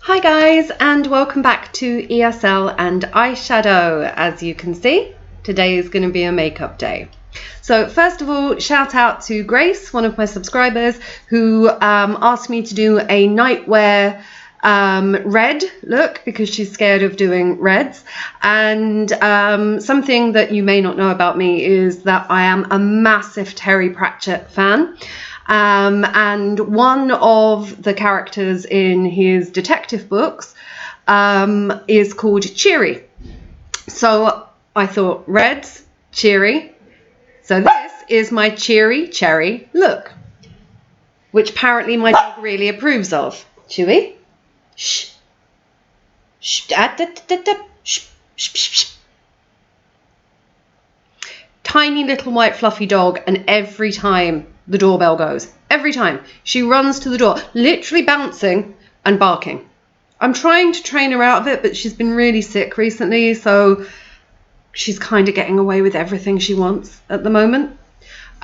Hi guys, and welcome back to ESL and eyeshadow. As you can see, today is going to be a makeup day. So first of all, shout out to Grace, one of my subscribers, who asked me to do a nightwear red look because she's scared of doing reds. And something that you may not know about me is that I am a massive Terry Pratchett fan. And one of the characters in his detective books is called Cheery. So I thought, reds, cheery. So this is my cheery cherry look, which apparently my dog really approves of. Chewy? Shh. Shh. Shh. Shh. Shh. Tiny little white fluffy dog, and every time the doorbell goes, every time she runs to the door, literally bouncing and barking. I'm trying to train her out of it, but she's been really sick recently, so she's kind of getting away with everything she wants at the moment.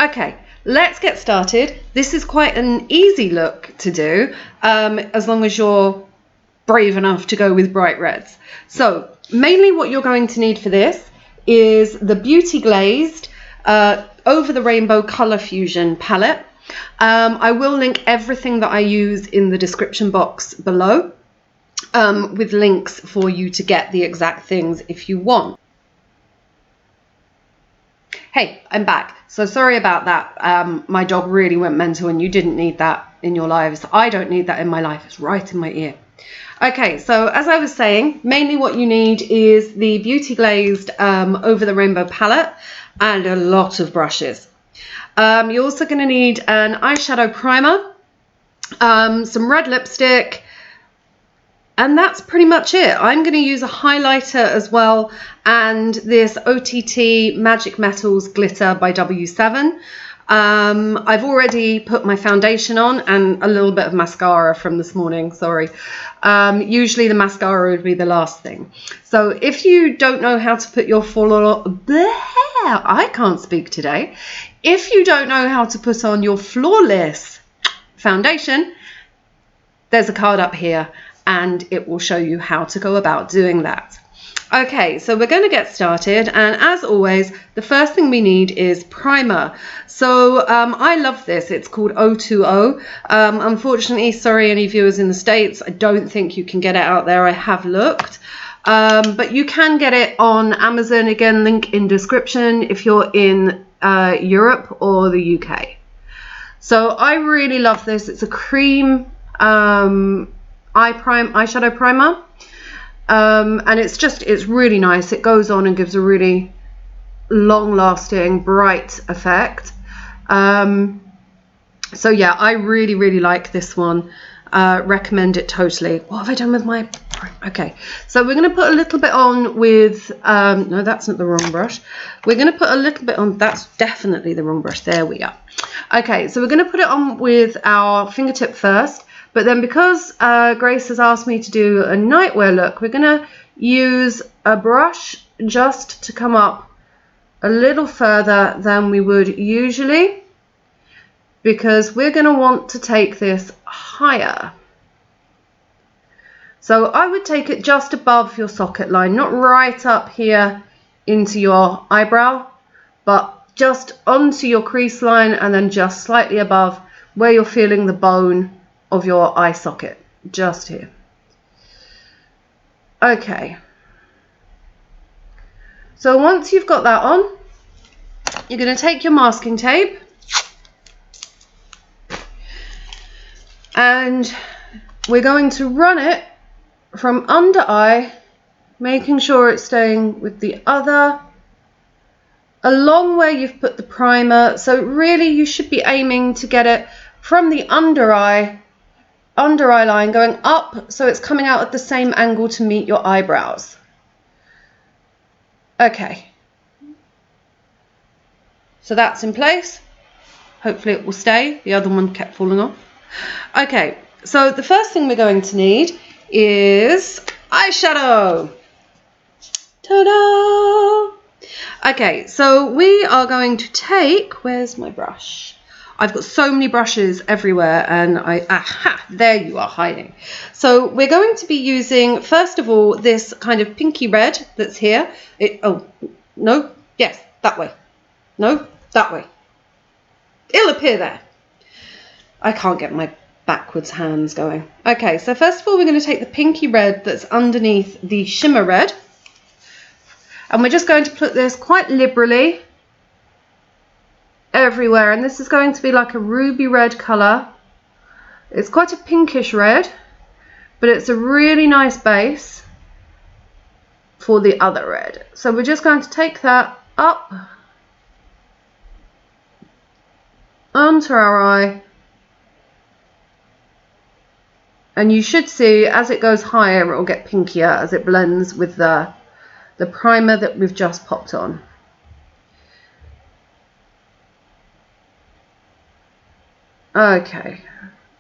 Okay, let's get started. This is quite an easy look to do, as long as you're brave enough to go with bright reds. So mainly what you're going to need for this is the Beauty Glazed Over the Rainbow Colour Fusion palette. I will link everything that I use in the description box below, with links for you to get the exact things if you want. Hey, I'm back. So sorry about that. My dog really went mental and you didn't need that in your lives. I don't need that in my life. It's right in my ear. Okay, so as I was saying, mainly what you need is the Beauty Glazed Over the Rainbow palette and a lot of brushes. You're also going to need an eyeshadow primer, some red lipstick, and that's pretty much it. I'm going to use a highlighter as well, and this OTT Magic Metals glitter by W7. I've already put my foundation on and a little bit of mascara from this morning, sorry. Usually the mascara would be the last thing. So if you don't know how to put your I can't speak today. If you don't know how to put on your flawless foundation, there's a card up here and it will show you how to go about doing that. Okay, so we're going to get started, and as always, the first thing we need is primer. So I love this. It's called 020. Unfortunately, sorry any viewers in the States, I don't think you can get it out there. I have looked, but you can get it on Amazon. Again, link in description if you're in Europe or the UK. So I really love this. It's a cream eyeshadow primer. And it's really nice. It goes on and gives a really long-lasting bright effect. So yeah, I really like this one. Recommend it totally. What have I done with my... Okay, so we're going to put a little bit on with... no, that's not the wrong brush. We're going to put a little bit on... That's definitely the wrong brush. There we are. Okay, so we're going to put it on with our fingertip first. But then because Grace has asked me to do a nightwear look, we're going to use a brush just to come up a little further than we would usually, because we're going to want to take this higher. So I would take it just above your socket line, not right up here into your eyebrow, but just onto your crease line and then just slightly above where you're feeling the bone of your eye socket, just here. Okay, so once you've got that on, you're going to take your masking tape and we're going to run it from under eye, making sure it's staying with the other, along where you've put the primer. So really you should be aiming to get it from the under eye line going up, so it's coming out at the same angle to meet your eyebrows. Okay, so that's in place. Hopefully it will stay. The other one kept falling off. Okay, so the first thing we're going to need is eyeshadow. Ta-da! Okay, so we are going to take, where's my brush? I've got so many brushes everywhere, and there you are hiding. So we're going to be using, first of all, this kind of pinky red that's here. No, yes, that way. No, that way. It'll appear there. I can't get my backwards hands going. Okay, so first of all, we're going to take the pinky red that's underneath the shimmer red. And we're just going to put this quite liberally everywhere. And this is going to be like a ruby red colour. It's quite a pinkish red, but it's a really nice base for the other red. So we're just going to take that up onto our eye. And you should see as it goes higher, it will get pinkier as it blends with the primer that we've just popped on. Okay,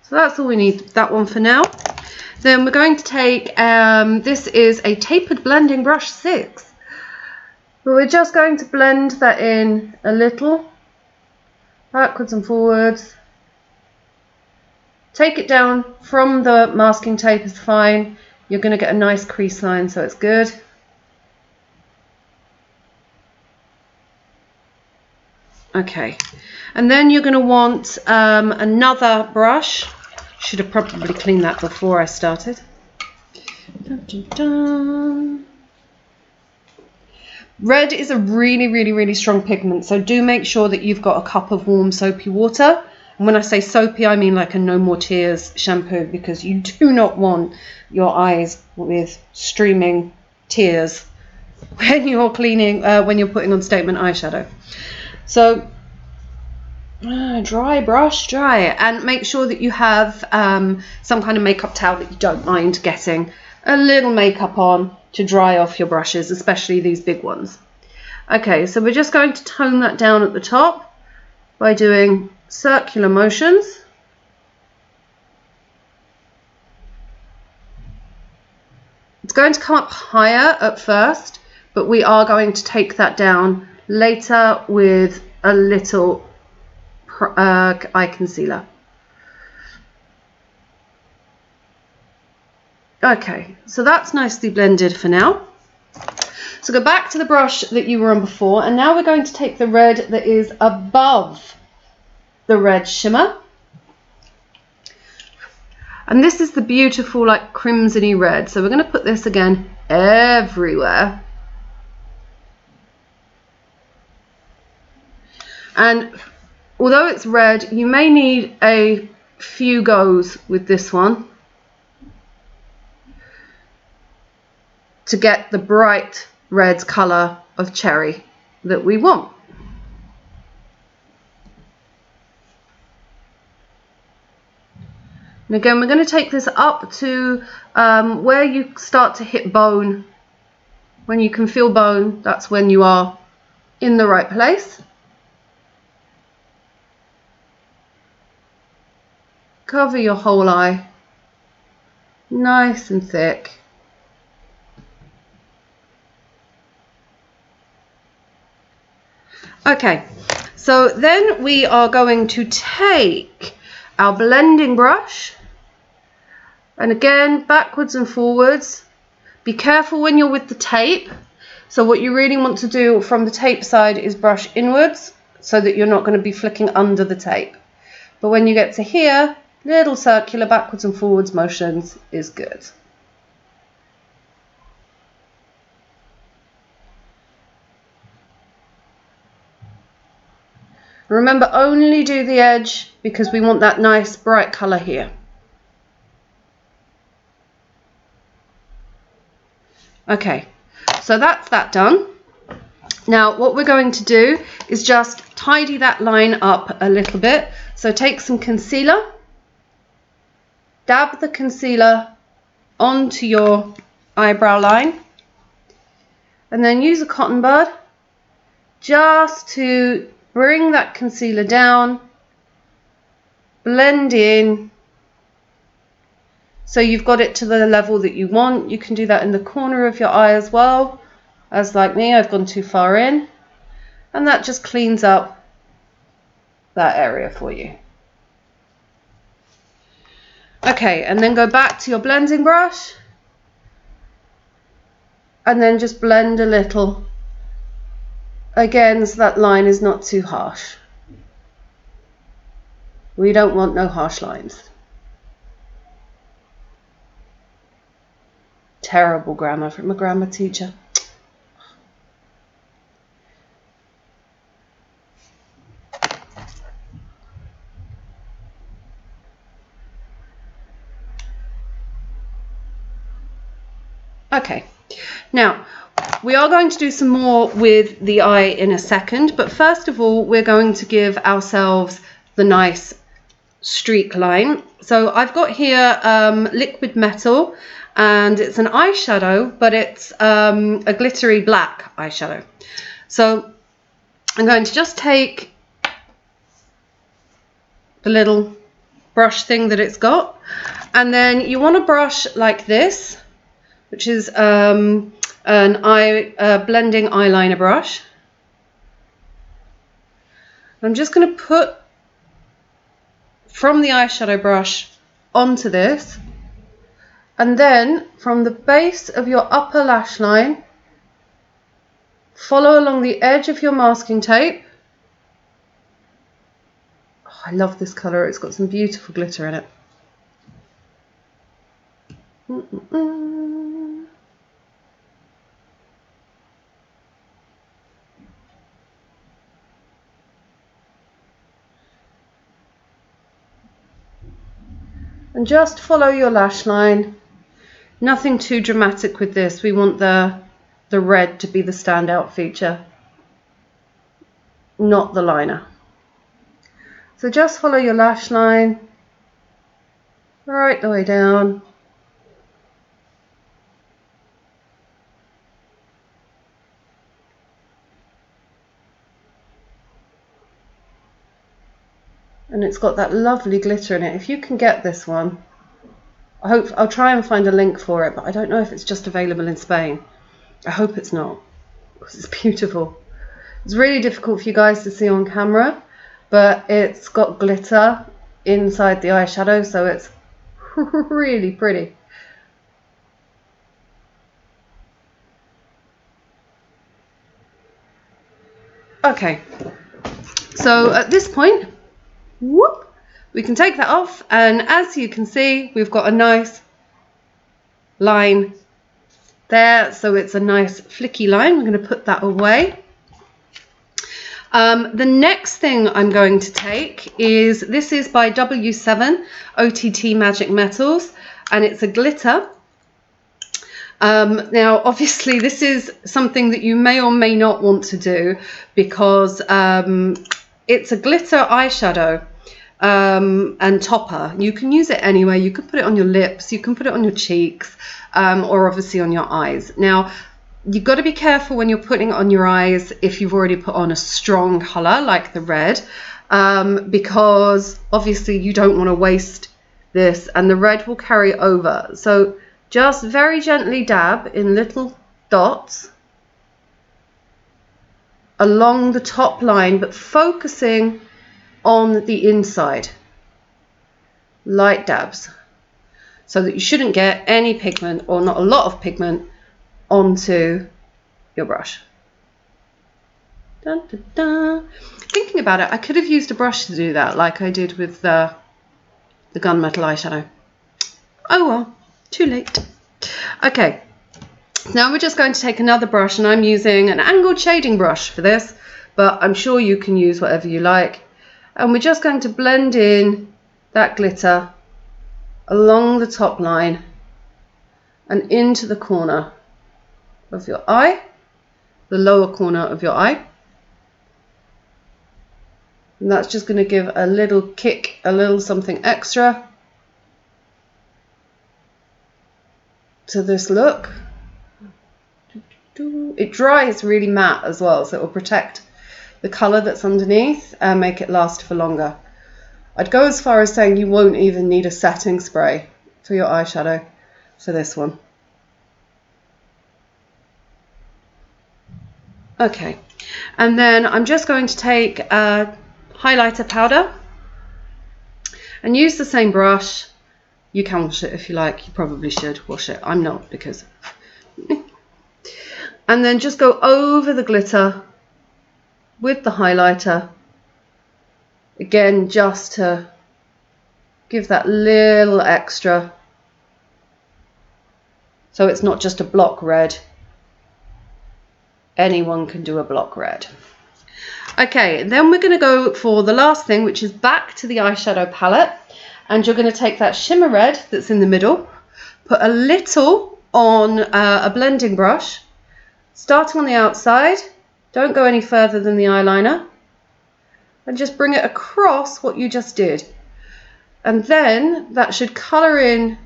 so that's all we need, that one for now. Then we're going to take, this is a tapered blending brush 6. But we're just going to blend that in a little, backwards and forwards. Take it down from the masking tape is fine. You're going to get a nice crease line, so it's good. Okay, and then you're going to want another brush. Should have probably cleaned that before I started. Dun, dun, dun. Red is a really strong pigment, so do make sure that you've got a cup of warm soapy water. And when I say soapy, I mean like a No More Tears shampoo, because you do not want your eyes with streaming tears when you're cleaning, when you're putting on statement eyeshadow. So dry brush, dry, and make sure that you have some kind of makeup towel that you don't mind getting a little makeup on to dry off your brushes, especially these big ones. Okay, so we're just going to tone that down at the top by doing circular motions. It's going to come up higher at first, but we are going to take that down later with a little eye concealer. Okay, so that's nicely blended for now. So go back to the brush that you were on before, and now we're going to take the red that is above the red shimmer. And this is the beautiful like crimson-y red. So we're going to put this again everywhere. And although it's red, you may need a few goes with this one to get the bright red colour of cherry that we want. And again, we're going to take this up to where you start to hit bone. When you can feel bone, that's when you are in the right place. Cover your whole eye, nice and thick. Okay, so then we are going to take our blending brush, and again, backwards and forwards. Be careful when you're with the tape. So what you really want to do from the tape side is brush inwards so that you're not going to be flicking under the tape. But when you get to here, little circular backwards and forwards motions is good. Remember, only do the edge because we want that nice bright colour here. Okay, so that's that done. Now what we're going to do is just tidy that line up a little bit. So take some concealer, dab the concealer onto your eyebrow line, and then use a cotton bud just to bring that concealer down, blend in, so you've got it to the level that you want. You can do that in the corner of your eye as well, as like me, I've gone too far in, and that just cleans up that area for you. Okay, and then go back to your blending brush and then just blend a little again so that line is not too harsh. We don't want no harsh lines. Terrible grammar from a grammar teacher. Okay, now we are going to do some more with the eye in a second, but first of all we're going to give ourselves the nice streak line. So I've got here liquid metal, and it's an eyeshadow, but it's a glittery black eyeshadow. So I'm going to just take the little brush thing that it's got, and then you want to brush like this, which is an blending eyeliner brush. I'm just going to put from the eyeshadow brush onto this, and then from the base of your upper lash line, follow along the edge of your masking tape. Oh, I love this colour, it's got some beautiful glitter in it. And just follow your lash line. Nothing too dramatic with this. We want the red to be the standout feature, not the liner. So just follow your lash line right the way down. And it's got that lovely glitter in it. If you can get this one, I'll try and find a link for it, but I don't know if it's just available in Spain. I hope it's not, because it's beautiful. It's really difficult for you guys to see on camera, but it's got glitter inside the eyeshadow, so it's really pretty. Okay, so at this point, whoop, we can take that off, and as you can see, we've got a nice line there, so it's a nice flicky line. We're going to put that away. The next thing I'm going to take is, this is by W7 OTT Magic Metals, and it's a glitter. Now obviously this is something that you may or may not want to do, because it's a glitter eyeshadow and topper. You can use it anywhere. You can put it on your lips, you can put it on your cheeks, or obviously on your eyes. Now you've got to be careful when you're putting it on your eyes if you've already put on a strong colour like the red, because obviously you don't want to waste this and the red will carry over. So just very gently dab in little dots along the top line, but focusing on the inside. Light dabs, so that you shouldn't get any pigment, or not a lot of pigment, onto your brush. Dun, dun, dun. Thinking about it, I could have used a brush to do that, like I did with the gunmetal eyeshadow. Oh well, too late. Okay, now we're just going to take another brush, and I'm using an angled shading brush for this, but I'm sure you can use whatever you like. And we're just going to blend in that glitter along the top line and into the corner of your eye, the lower corner of your eye. And that's just going to give a little kick, a little something extra to this look. It dries really matte as well, so it will protect the colour that's underneath and make it last for longer. I'd go as far as saying you won't even need a setting spray for your eyeshadow for this one. Okay, and then I'm just going to take a highlighter powder and use the same brush. You can wash it if you like. You probably should wash it. I'm not because... And then just go over the glitter with the highlighter. Again, just to give that little extra. So it's not just a block red. Anyone can do a block red. Okay, then we're going to go for the last thing, which is back to the eyeshadow palette. And you're going to take that shimmer red that's in the middle, put a little on a blending brush, starting on the outside. Don't go any further than the eyeliner. And just bring it across what you just did. And then that should colour in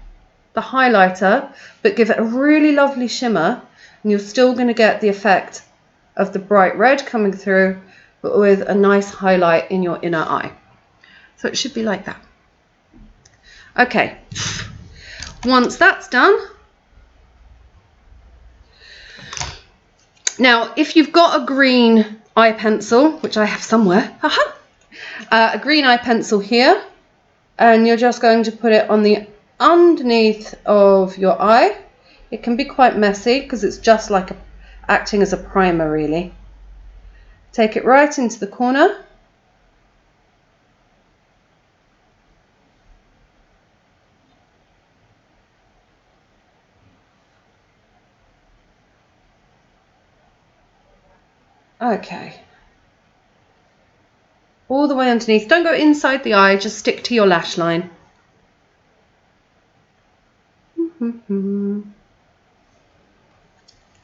the highlighter, but give it a really lovely shimmer. And you're still going to get the effect of the bright red coming through, but with a nice highlight in your inner eye. So it should be like that. Okay, once that's done, now if you've got a green eye pencil, which I have somewhere, a green eye pencil here, and you're just going to put it on the underneath of your eye. It can be quite messy because it's just like acting as a primer really. Take it right into the corner. Okay. All the way underneath. Don't go inside the eye, just stick to your lash line.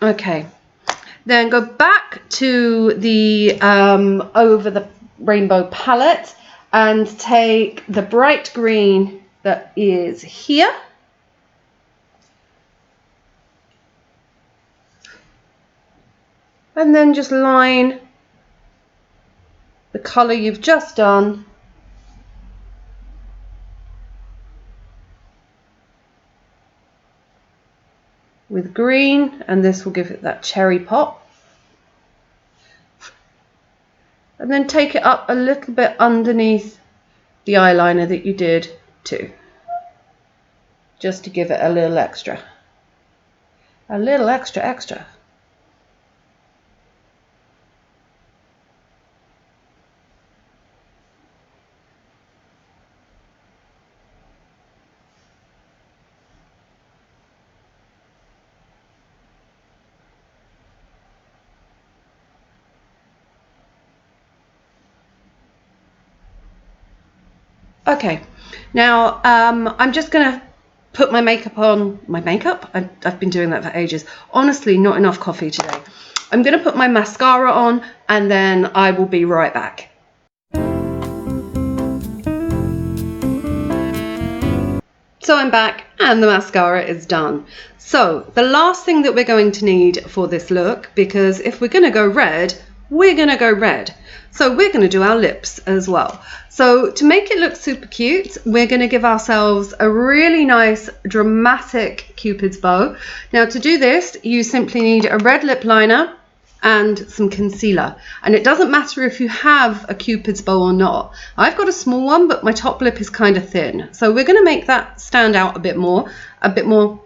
Okay. Then go back to the over the rainbow palette and take the bright green that is here. And then just line the colour you've just done with green, and this will give it that cherry pop. And then take it up a little bit underneath the eyeliner that you did too, just to give it a little extra. A little extra. Okay, now I'm just going to put my makeup on. My makeup? I've been doing that for ages. Honestly, not enough coffee today. I'm going to put my mascara on and then I will be right back. So I'm back and the mascara is done. So the last thing that we're going to need for this look, because if we're going to go red, we're going to go red. So we're going to do our lips as well. So to make it look super cute, we're going to give ourselves a really nice dramatic Cupid's bow. Now to do this, you simply need a red lip liner and some concealer. And it doesn't matter if you have a Cupid's bow or not. I've got a small one, but my top lip is kind of thin. So we're going to make that stand out a bit more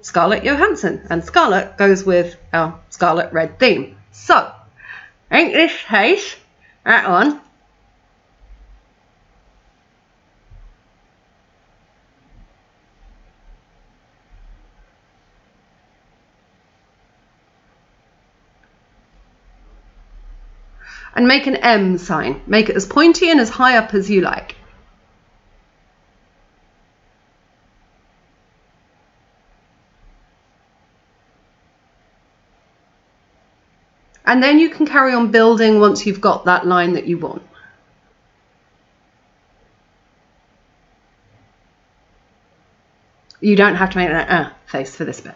Scarlett Johansson. And Scarlett goes with our Scarlet Red theme. So, in this case, that one. And make an M sign. Make it as pointy and as high up as you like. And then you can carry on building once you've got that line that you want. You don't have to make that face for this bit.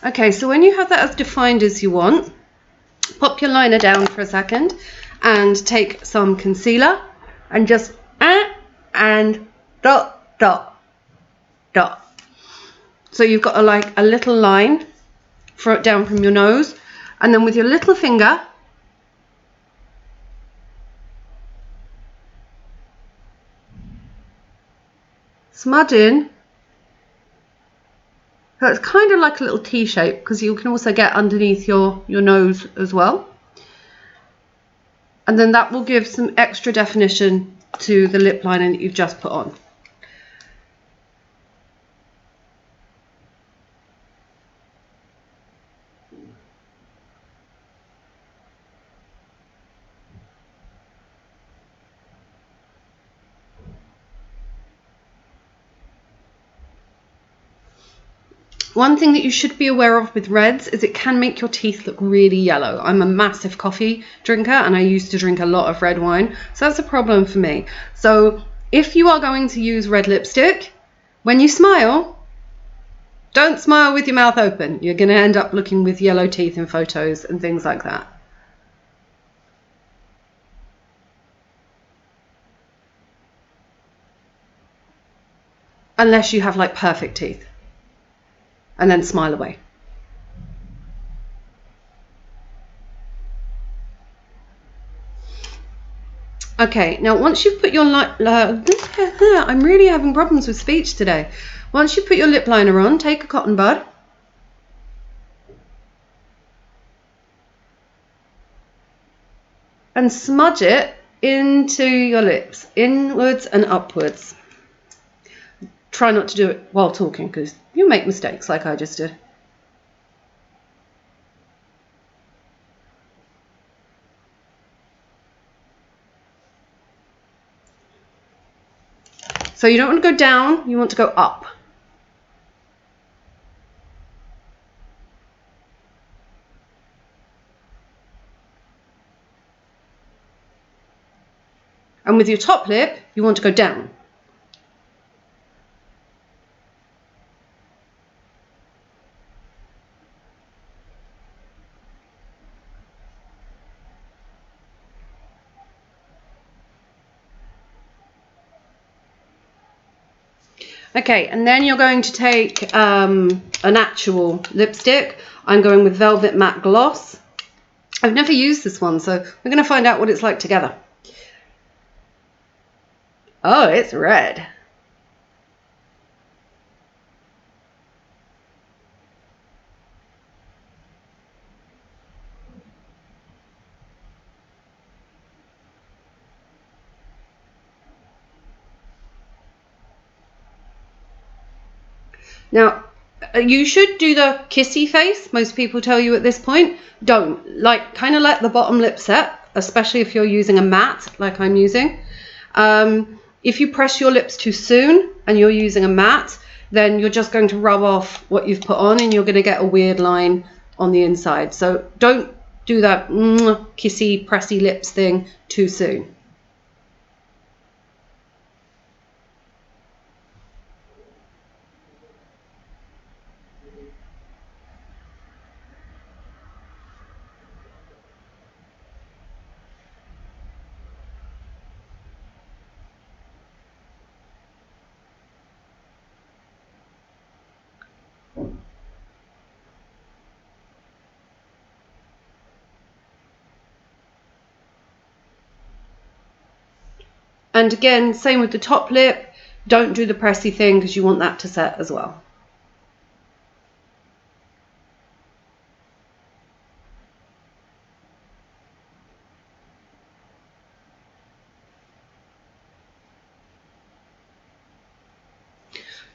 Okay, so when you have that as defined as you want, pop your liner down for a second and take some concealer and just and dot, dot, dot. So you've got a little line down from your nose, and then with your little finger, smudge in. So it's kind of like a little T shape, because you can also get underneath your nose as well. And then that will give some extra definition to the lip liner that you've just put on. One thing that you should be aware of with reds is it can make your teeth look really yellow. I'm a massive coffee drinker and I used to drink a lot of red wine, so that's a problem for me. So if you are going to use red lipstick, when you smile, don't smile with your mouth open. You're going to end up looking with yellow teeth in photos and things like that. Unless you have like perfect teeth. And then smile away. Okay, now once you've put your I'm really having problems with speech today. Once you put your lip liner on, take a cotton bud and smudge it into your lips, inwards and upwards. Try not to do it while talking, because you make mistakes like I just did. So you don't want to go down, you want to go up. And with your top lip, you want to go down. Okay, and then you're going to take an actual lipstick. I'm going with Velvet Matte Gloss. I've never used this one, so we're going to find out what it's like together. Oh, it's red. Now, you should do the kissy face. Most people tell you at this point. Don't. Kind of let the bottom lip set, especially if you're using a matte like I'm using. If you press your lips too soon and you're using a matte, then you're just going to rub off what you've put on and you're going to get a weird line on the inside. So don't do that kissy, pressy lips thing too soon. And again, same with the top lip. Don't do the pressy thing because you want that to set as well.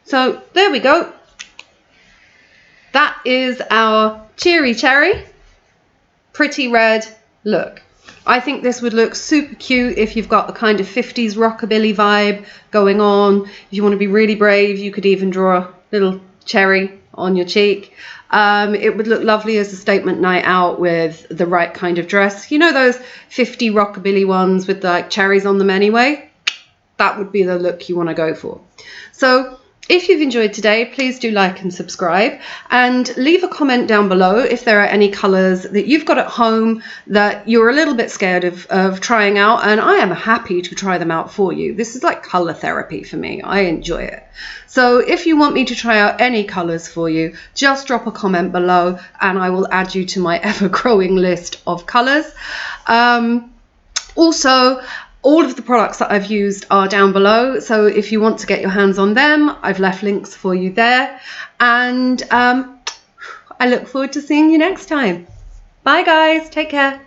So there we go. That is our Cheery Cherry Pretty Red look. I think this would look super cute if you've got a kind of 50s rockabilly vibe going on. If you want to be really brave, you could even draw a little cherry on your cheek. It would look lovely as a statement night out with the right kind of dress. You know those 50 rockabilly ones with like cherries on them anyway? That would be the look you want to go for. So If you've enjoyed today, please do like and subscribe, and leave a comment down below if there are any colours that you've got at home that you're a little bit scared of trying out, and I am happy to try them out for you. This is like colour therapy for me. I enjoy it. So if you want me to try out any colours for you, just drop a comment below and I will add you to my ever-growing list of colours. Also, all of the products that I've used are down below, so if you want to get your hands on them, I've left links for you there. And I look forward to seeing you next time. Bye guys, take care.